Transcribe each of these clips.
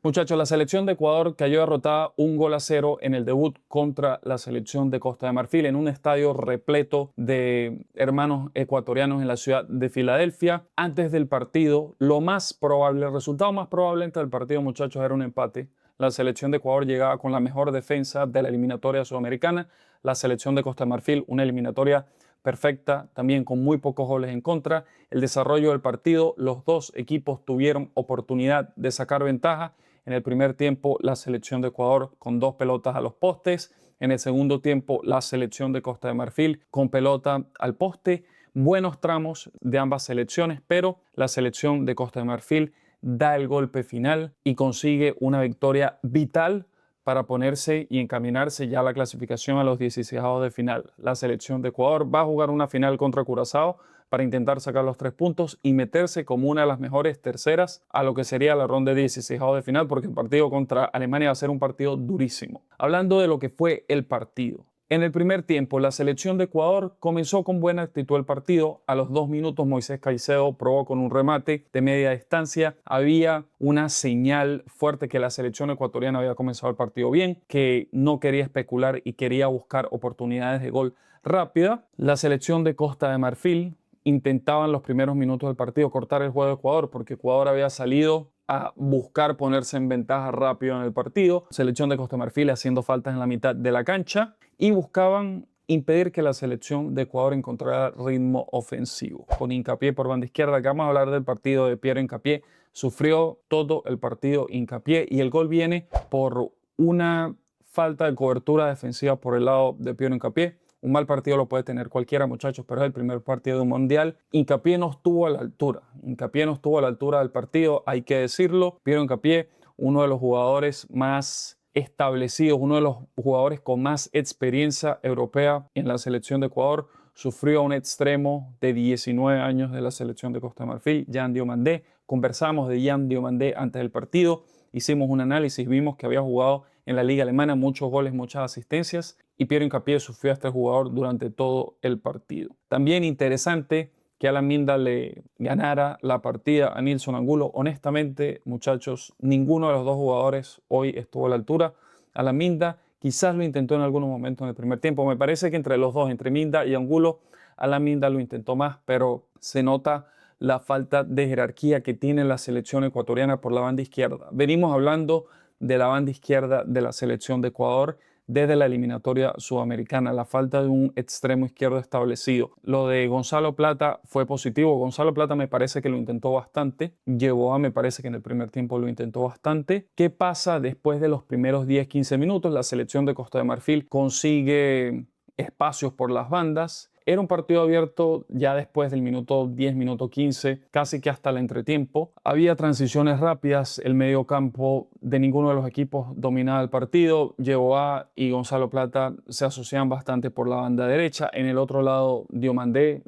Muchachos, la selección de Ecuador cayó derrotada 1-0 en el debut contra la selección de Costa de Marfil en un estadio repleto de hermanos ecuatorianos en la ciudad de Filadelfia. Antes del partido, el resultado más probable antes del partido, muchachos, era un empate. La selección de Ecuador llegaba con la mejor defensa de la eliminatoria sudamericana. La selección de Costa de Marfil, una eliminatoria perfecta, también con muy pocos goles en contra. El desarrollo del partido, los dos equipos tuvieron oportunidad de sacar ventaja. En el primer tiempo, la selección de Ecuador con 2 pelotas a los postes. En el segundo tiempo, la selección de Costa de Marfil con pelota al poste. Buenos tramos de ambas selecciones, pero la selección de Costa de Marfil da el golpe final y consigue una victoria vital para ponerse y encaminarse ya a la clasificación a los 16avos de final. La selección de Ecuador va a jugar una final contra Curazao para intentar sacar los 3 puntos y meterse como una de las mejores terceras a lo que sería la ronda de 16avos de final, porque el partido contra Alemania va a ser un partido durísimo. Hablando de lo que fue el partido. En el primer tiempo, la selección de Ecuador comenzó con buena actitud el partido. A los 2 minutos, Moisés Caicedo probó con un remate de media distancia. Había una señal fuerte que la selección ecuatoriana había comenzado el partido bien, que no quería especular y quería buscar oportunidades de gol rápida. La selección de Costa de Marfil intentaba en los primeros minutos del partido cortar el juego de Ecuador, porque Ecuador había salido a buscar ponerse en ventaja rápido en el partido. Selección de Costa de Marfil haciendo faltas en la mitad de la cancha y buscaban impedir que la selección de Ecuador encontrara ritmo ofensivo. Con Hincapié por banda izquierda, que vamos a hablar del partido de Piero Hincapié, sufrió todo el partido Hincapié y el gol viene por una falta de cobertura defensiva por el lado de Piero Hincapié. Un mal partido lo puede tener cualquiera, muchachos, pero es el primer partido de un mundial. Hincapié no estuvo a la altura. Hincapié no estuvo a la altura del partido, hay que decirlo. Piero Hincapié, uno de los jugadores más establecidos, uno de los jugadores con más experiencia europea en la selección de Ecuador, sufrió a un extremo de 19 años de la selección de Costa de Marfil, Yan Diomandé. Conversamos de Yan Diomandé antes del partido, hicimos un análisis, vimos que había jugado en la liga alemana, muchos goles, muchas asistencias, y Piero Hincapié sufrió a este jugador durante todo el partido. También interesante que Alan Minda le ganara la partida a Nilson Angulo. Honestamente, muchachos, ninguno de los dos jugadores hoy estuvo a la altura. Alan Minda quizás lo intentó en algunos momentos en el primer tiempo. Me parece que entre los dos, entre Minda y Angulo, Alan Minda lo intentó más, pero se nota la falta de jerarquía que tiene la selección ecuatoriana por la banda izquierda. Venimos hablando de la banda izquierda de la selección de Ecuador desde la eliminatoria sudamericana, la falta de un extremo izquierdo establecido. Lo de Gonzalo Plata fue positivo. Gonzalo Plata me parece que lo intentó bastante. Yeboah me parece que en el primer tiempo lo intentó bastante. ¿Qué pasa después de los primeros 10-15 minutos? La selección de Costa de Marfil consigue espacios por las bandas. Era un partido abierto ya después del minuto 10, minuto 15, casi que hasta el entretiempo. Había transiciones rápidas, el mediocampo de ninguno de los equipos dominaba el partido. Yeboah y Gonzalo Plata se asociaban bastante por la banda derecha. En el otro lado, Diomandé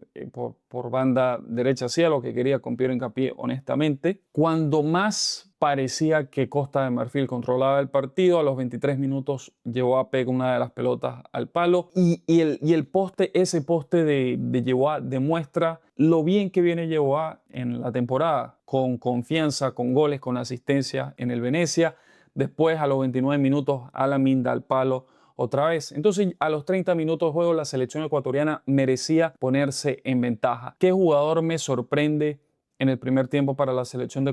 por banda derecha hacía lo que quería con Piero Hincapié, honestamente. Cuando más parecía que Costa de Marfil controlaba el partido, a los 23 minutos Yeboah pega una de las pelotas al palo y el poste, ese poste de Yeboah demuestra lo bien que viene Yeboah en la temporada, con confianza, con goles, con asistencia en el Venecia. Después a los 29 minutos Alan Minda al palo otra vez. Entonces a los 30 minutos de juego la selección ecuatoriana merecía ponerse en ventaja. ¿Qué jugador me sorprende en el primer tiempo para la selección de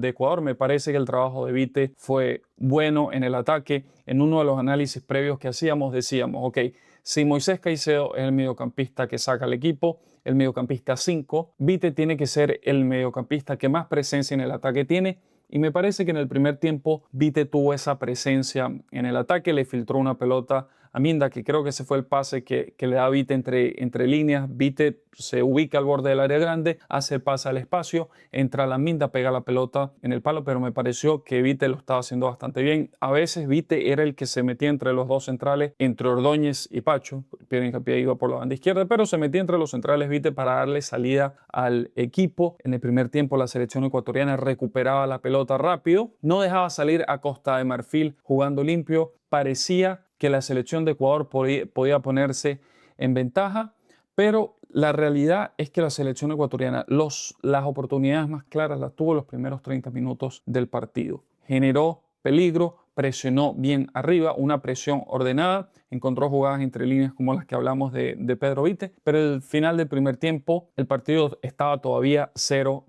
Ecuador? Me parece que el trabajo de Vite fue bueno en el ataque. En uno de los análisis previos que hacíamos decíamos, ok, si Moisés Caicedo es el mediocampista que saca al equipo, el mediocampista 5, Vite tiene que ser el mediocampista que más presencia en el ataque tiene. Y me parece que en el primer tiempo Vite tuvo esa presencia en el ataque, le filtró una pelota a Minda, que creo que ese fue el pase que le da Vite entre líneas. Vite se ubica al borde del área grande, hace el pase al espacio, entra la Minda, pega la pelota en el palo, pero me pareció que Vite lo estaba haciendo bastante bien. A veces Vite era el que se metía entre los dos centrales, entre Ordóñez y Pacho. Piero Hincapié iba por la banda izquierda, pero se metía entre los centrales Vite para darle salida al equipo. En el primer tiempo la selección ecuatoriana recuperaba la pelota rápido, no dejaba salir a Costa de Marfil jugando limpio. Parecía que la selección de Ecuador podía ponerse en ventaja, pero la realidad es que la selección ecuatoriana las oportunidades más claras las tuvo en los primeros 30 minutos del partido. Generó peligro, presionó bien arriba, una presión ordenada, encontró jugadas entre líneas como las que hablamos de Pedro Vite, pero al final del primer tiempo el partido estaba todavía 0-0.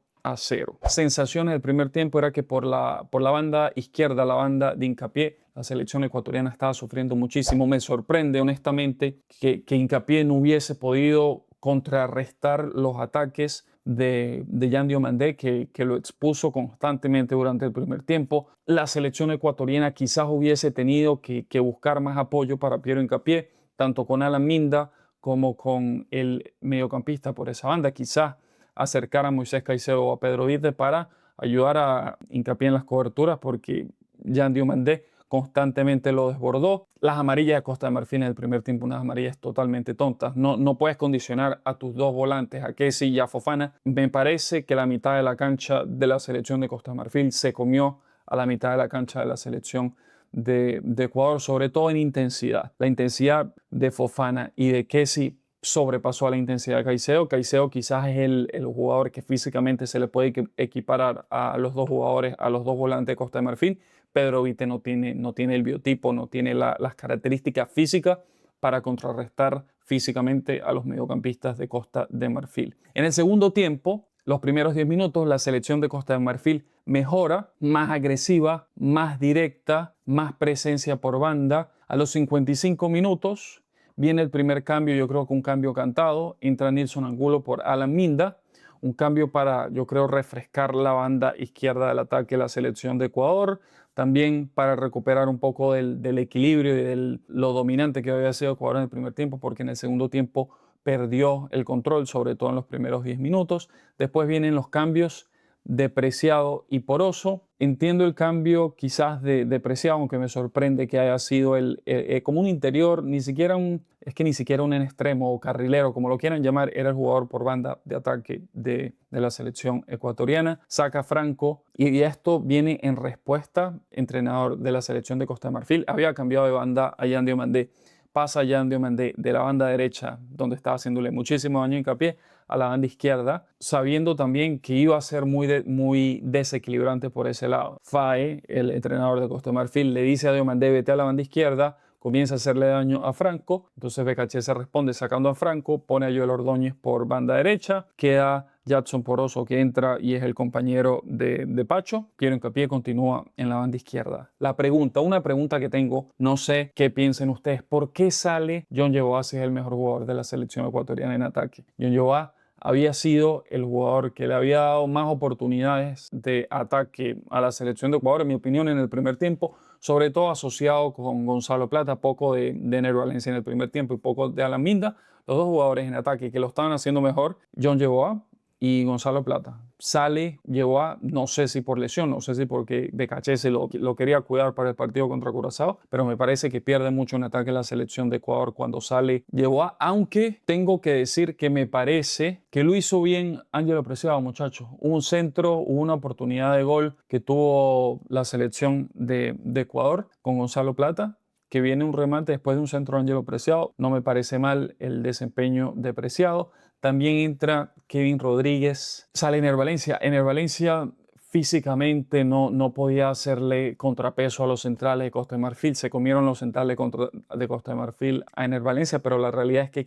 Sensaciones del primer tiempo era que por la banda izquierda, la banda de Hincapié, la selección ecuatoriana estaba sufriendo muchísimo. Me sorprende honestamente que Hincapié no hubiese podido contrarrestar los ataques de Yan Diomandé, que lo expuso constantemente durante el primer tiempo. La selección ecuatoriana quizás hubiese tenido que buscar más apoyo para Piero Hincapié, tanto con Alan Minda como con el mediocampista por esa banda. Quizás acercar a Moisés Caicedo o a Pedro Vite para ayudar a Hincapié en las coberturas, porque Yan Diomandé constantemente lo desbordó. Las amarillas de Costa de Marfil en el primer tiempo, unas amarillas totalmente tontas. No puedes condicionar a tus dos volantes, a Kessie y a Fofana. Me parece que la mitad de la cancha de la selección de Costa de Marfil se comió a la mitad de la cancha de la selección de Ecuador, sobre todo en intensidad. La intensidad de Fofana y de Kessie sobrepasó a la intensidad de Caicedo. Caicedo quizás es el jugador que físicamente se le puede equiparar a los dos jugadores, a los dos volantes de Costa de Marfil. Pedro Vite no tiene el biotipo, no tiene las características físicas para contrarrestar físicamente a los mediocampistas de Costa de Marfil. En el segundo tiempo, los primeros 10 minutos, la selección de Costa de Marfil mejora, más agresiva, más directa, más presencia por banda. A los 55 minutos viene el primer cambio, yo creo que un cambio cantado. Entra Nilson Angulo por Alan Minda. Un cambio para, yo creo, refrescar la banda izquierda del ataque de la selección de Ecuador. También para recuperar un poco del equilibrio y de lo dominante que había sido Ecuador en el primer tiempo, porque en el segundo tiempo perdió el control, sobre todo en los primeros 10 minutos. Después vienen los cambios de Preciado y Poroso. Entiendo el cambio quizás de Preciado, aunque me sorprende que haya sido como un interior, ni siquiera un extremo o carrilero, como lo quieran llamar, era el jugador por banda de ataque de la selección ecuatoriana. Saca Franco y esto viene en respuesta, entrenador de la selección de Costa de Marfil, había cambiado de banda a Yan Diomandé. Pasa Yan Diomandé de la banda derecha, donde estaba haciéndole muchísimo daño a Hincapié, a la banda izquierda, sabiendo también que iba a ser muy desequilibrante por ese lado. Fae, el entrenador de Costa de Marfil, le dice a Diomandé: vete a la banda izquierda, comienza a hacerle daño a Franco. Entonces BKC responde sacando a Franco, pone a Joel Ordóñez por banda derecha, queda Jackson Poroso, que entra y es el compañero de Pacho. Piero Hincapié continúa en la banda izquierda. Una pregunta que tengo, no sé qué piensen ustedes: ¿por qué sale John Yeboah si es el mejor jugador de la selección ecuatoriana en ataque? John Yeboah había sido el jugador que le había dado más oportunidades de ataque a la selección de Ecuador, en mi opinión, en el primer tiempo, sobre todo asociado con Gonzalo Plata, poco de Ener Valencia en el primer tiempo y poco de Alan Minda. Los dos jugadores en ataque que lo estaban haciendo mejor, John Yeboah y Gonzalo Plata. Sale Yeboah, no sé si por lesión, no sé si porque BKC lo quería cuidar para el partido contra Curazao, pero me parece que pierde mucho en ataque la selección de Ecuador cuando sale Yeboah, aunque tengo que decir que me parece que lo hizo bien Ángelo Preciado, muchachos. Hubo un centro, hubo una oportunidad de gol que tuvo la selección de Ecuador con Gonzalo Plata, que viene un remate después de un centro de Ángelo Preciado. No me parece mal el desempeño de Preciado. También entra Kevin Rodríguez, sale Ener Valencia. Ener Valencia físicamente no podía hacerle contrapeso a los centrales de Costa de Marfil. Se comieron los centrales de Costa de Marfil a Ener Valencia, pero la realidad es que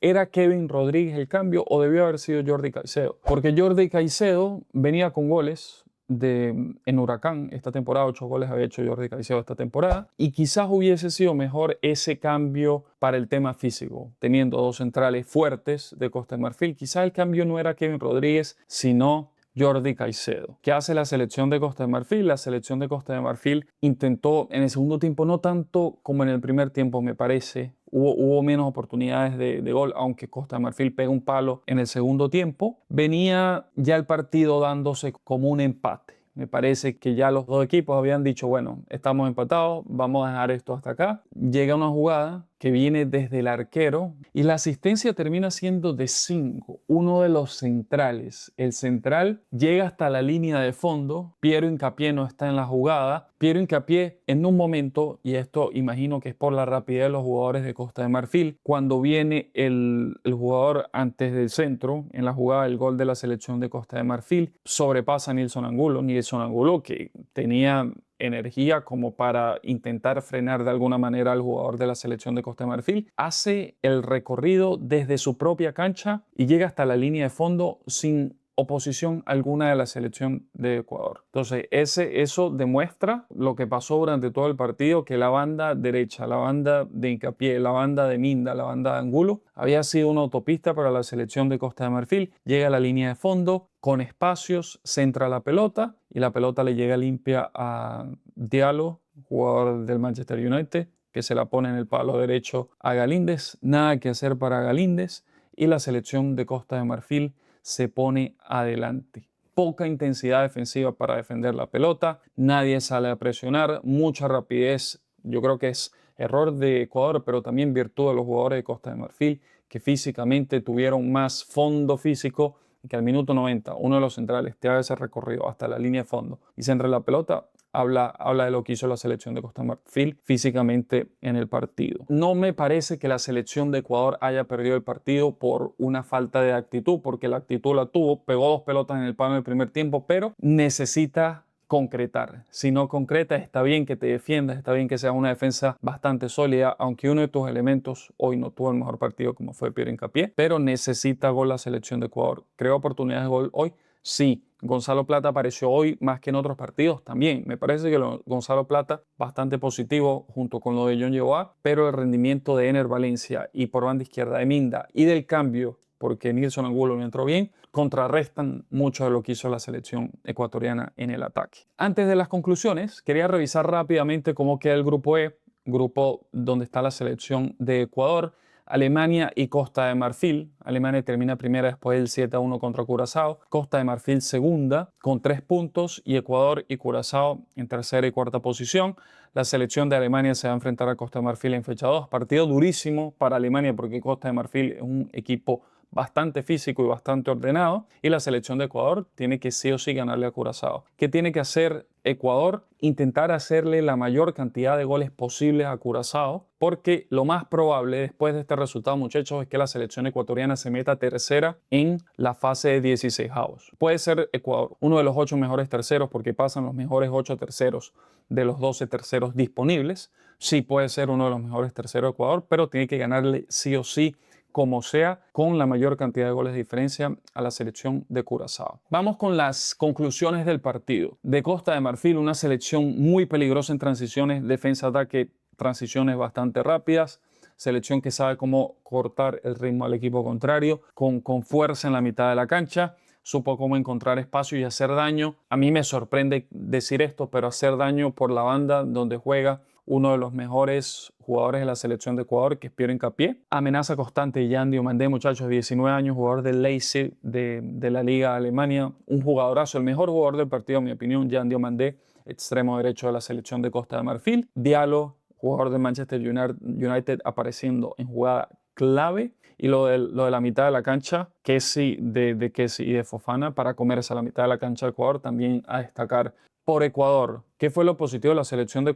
¿era Kevin Rodríguez el cambio o debió haber sido Jordi Caicedo? Porque Jordi Caicedo venía con goles en Huracán esta temporada. 8 goles había hecho Jordi Caicedo esta temporada, y quizás hubiese sido mejor ese cambio para el tema físico, teniendo dos centrales fuertes de Costa de Marfil. Quizás el cambio no era Kevin Rodríguez, sino Jordi Caicedo. ¿Qué hace la selección de Costa de Marfil? La selección de Costa de Marfil intentó en el segundo tiempo, no tanto como en el primer tiempo, me parece. Hubo menos oportunidades de gol, aunque Costa de Marfil pega un palo en el segundo tiempo. Venía ya el partido dándose como un empate. Me parece que ya los dos equipos habían dicho: bueno, estamos empatados, vamos a dejar esto hasta acá. Llega una jugada que viene desde el arquero y la asistencia termina siendo de 5. Uno de los centrales, el central, llega hasta la línea de fondo. Piero Hincapié no está en la jugada. Piero Hincapié en un momento, y esto imagino que es por la rapidez de los jugadores de Costa de Marfil, cuando viene el jugador antes del centro, en la jugada del gol de la selección de Costa de Marfil, sobrepasa a Nilson Angulo, que tenía energía como para intentar frenar de alguna manera al jugador de la selección de Costa de Marfil. Hace el recorrido desde su propia cancha y llega hasta la línea de fondo sin oposición alguna de la selección de Ecuador. Entonces, eso demuestra lo que pasó durante todo el partido, que la banda derecha, la banda de Hincapié, la banda de Minda, la banda de Angulo, había sido una autopista para la selección de Costa de Marfil. Llega a la línea de fondo, con espacios, centra la pelota y la pelota le llega limpia a Diallo, jugador del Manchester United, que se la pone en el palo derecho a Galíndez. Nada que hacer para Galíndez y la selección de Costa de Marfil se pone adelante. Poca intensidad defensiva para defender la pelota, nadie sale a presionar, mucha rapidez. Yo creo que es error de Ecuador, pero también virtud de los jugadores de Costa de Marfil, que físicamente tuvieron más fondo físico y que al minuto 90 uno de los centrales te haga ese recorrido hasta la línea de fondo y centra la pelota. Habla de lo que hizo la selección de Costa de Marfil físicamente en el partido. No me parece que la selección de Ecuador haya perdido el partido por una falta de actitud, porque la actitud la tuvo, pegó 2 pelotas en el palo en el primer tiempo, pero necesita concretar. Si no concreta, está bien que te defiendas, está bien que sea una defensa bastante sólida, aunque uno de tus elementos hoy no tuvo el mejor partido como fue Piero Hincapié, pero necesita gol la selección de Ecuador. ¿Creó oportunidades de gol hoy? Sí. Gonzalo Plata apareció hoy más que en otros partidos también. Me parece que Gonzalo Plata bastante positivo junto con lo de John Yeboah, pero el rendimiento de Ener Valencia y por banda izquierda de Minda y del cambio, porque Nilson Angulo no entró bien, contrarrestan mucho de lo que hizo la selección ecuatoriana en el ataque. Antes de las conclusiones, quería revisar rápidamente cómo queda el grupo E, grupo donde está la selección de Ecuador, Alemania y Costa de Marfil. Alemania termina primera después del 7-1 contra Curazao. Costa de Marfil segunda con 3 puntos y Ecuador y Curazao en tercera y cuarta posición. La selección de Alemania se va a enfrentar a Costa de Marfil en fecha 2. Partido durísimo para Alemania porque Costa de Marfil es un equipo bastante físico y bastante ordenado, y la selección de Ecuador tiene que sí o sí ganarle a Curazao. ¿Qué tiene que hacer Ecuador? Intentar hacerle la mayor cantidad de goles posibles a Curazao, porque lo más probable después de este resultado, muchachos, es que la selección ecuatoriana se meta tercera en la fase de 16avos. Puede ser Ecuador uno de los 8 mejores terceros porque pasan los mejores 8 terceros de los 12 terceros disponibles. Sí puede ser uno de los mejores terceros de Ecuador, pero tiene que ganarle sí o sí, como sea, con la mayor cantidad de goles de diferencia a la selección de Curazao. Vamos con las conclusiones del partido. De Costa de Marfil, una selección muy peligrosa en transiciones, defensa-ataque, transiciones bastante rápidas, selección que sabe cómo cortar el ritmo al equipo contrario, con fuerza en la mitad de la cancha, supo cómo encontrar espacio y hacer daño. A mí me sorprende decir esto, pero hacer daño por la banda donde juega uno de los mejores jugadores de la selección de Ecuador, que es Piero Hincapié. Amenaza constante Yan Diomandé, muchachos, 19 años, jugador del Leipzig de la Liga Alemania. Un jugadorazo, el mejor jugador del partido, en mi opinión, Yan Diomandé, extremo derecho de la selección de Costa de Marfil. Diallo, jugador de Manchester United, apareciendo en jugada clave. Y lo de la mitad de la cancha, Kessie de Kessie y de Fofana, para comerse a la mitad de la cancha de Ecuador, también a destacar. Por Ecuador, ¿qué fue lo positivo de la selección de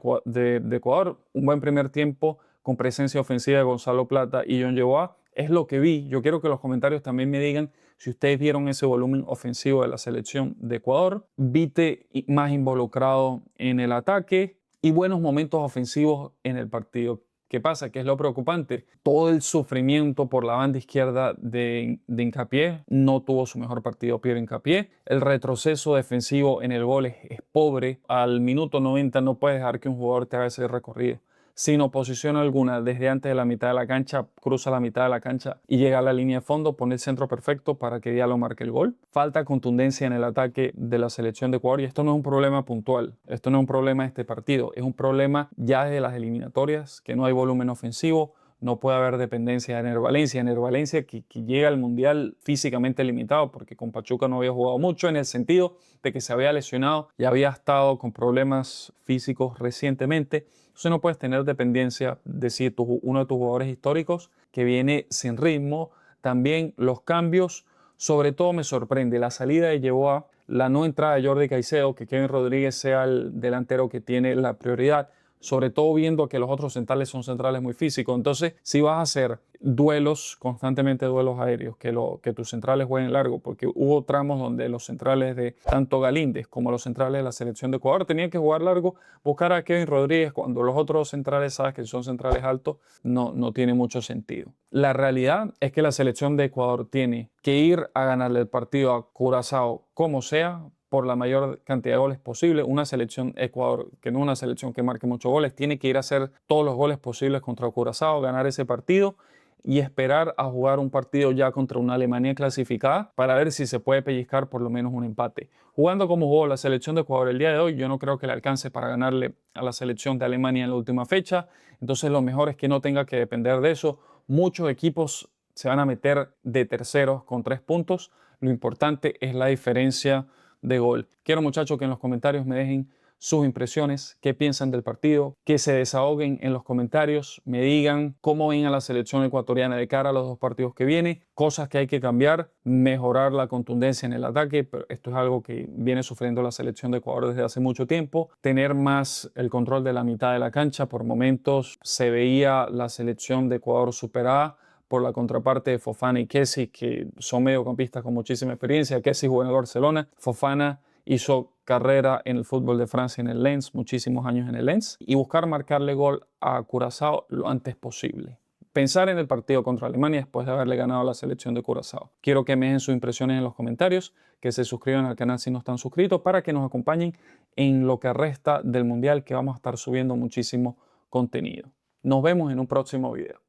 Ecuador? Un buen primer tiempo con presencia ofensiva de Gonzalo Plata y John Yeboah. Es lo que vi. Yo quiero que los comentarios también me digan si ustedes vieron ese volumen ofensivo de la selección de Ecuador. Vite más involucrado en el ataque y buenos momentos ofensivos en el partido. ¿Qué pasa? ¿Qué es lo preocupante? Todo el sufrimiento por la banda izquierda de Hincapié. No tuvo su mejor partido Piero Hincapié. El retroceso defensivo en el gol es pobre. Al minuto 90 no puedes dejar que un jugador te haga ese recorrido. Sin oposición alguna, desde antes de la mitad de la cancha, cruza la mitad de la cancha y llega a la línea de fondo, pone el centro perfecto para que Diallo marque el gol. Falta contundencia en el ataque de la selección de Ecuador y esto no es un problema puntual, esto no es un problema de este partido, es un problema ya desde las eliminatorias, que no hay volumen ofensivo, no puede haber dependencia de Ener Valencia. Ener Valencia que llega al Mundial físicamente limitado porque con Pachuca no había jugado mucho en el sentido de que se había lesionado y había estado con problemas físicos recientemente. Entonces no puedes tener dependencia de si uno de tus jugadores históricos que viene sin ritmo. También los cambios, sobre todo me sorprende la salida de Yeboah, la no entrada de Jordi Caicedo, que Kevin Rodríguez sea el delantero que tiene la prioridad. sobre todo viendo que los otros centrales son centrales muy físicos. Entonces, si vas a hacer duelos, constantemente duelos aéreos, que tus centrales jueguen largo, porque hubo tramos donde los centrales de tanto Galíndez como los centrales de la selección de Ecuador tenían que jugar largo, buscar a Kevin Rodríguez cuando los otros centrales, sabes que son centrales altos, no tiene mucho sentido. La realidad es que la selección de Ecuador tiene que ir a ganarle el partido a Curazao como sea, por la mayor cantidad de goles posible. Una selección Ecuador, que no es una selección que marque muchos goles, tiene que ir a hacer todos los goles posibles contra Curazao, ganar ese partido y esperar a jugar un partido ya contra una Alemania clasificada para ver si se puede pellizcar por lo menos un empate. Jugando como jugó la selección de Ecuador el día de hoy, yo no creo que le alcance para ganarle a la selección de Alemania en la última fecha. Entonces lo mejor es que no tenga que depender de eso. Muchos equipos se van a meter de terceros con 3 puntos. Lo importante es la diferencia de gol. Quiero, muchachos, que en los comentarios me dejen sus impresiones, qué piensan del partido, que se desahoguen en los comentarios, me digan cómo ven a la selección ecuatoriana de cara a los 2 partidos que vienen, cosas que hay que cambiar, mejorar la contundencia en el ataque, pero esto es algo que viene sufriendo la selección de Ecuador desde hace mucho tiempo, tener más el control de la mitad de la cancha. Por momentos se veía la selección de Ecuador superada por la contraparte de Fofana y Kessie, que son mediocampistas con muchísima experiencia. Kessie jugó en el Barcelona, Fofana hizo carrera en el fútbol de Francia en el Lens, muchísimos años en el Lens, y buscar marcarle gol a Curazao lo antes posible. Pensar en el partido contra Alemania después de haberle ganado a la selección de Curazao. Quiero que me dejen sus impresiones en los comentarios, que se suscriban al canal si no están suscritos, para que nos acompañen en lo que resta del Mundial, que vamos a estar subiendo muchísimo contenido. Nos vemos en un próximo video.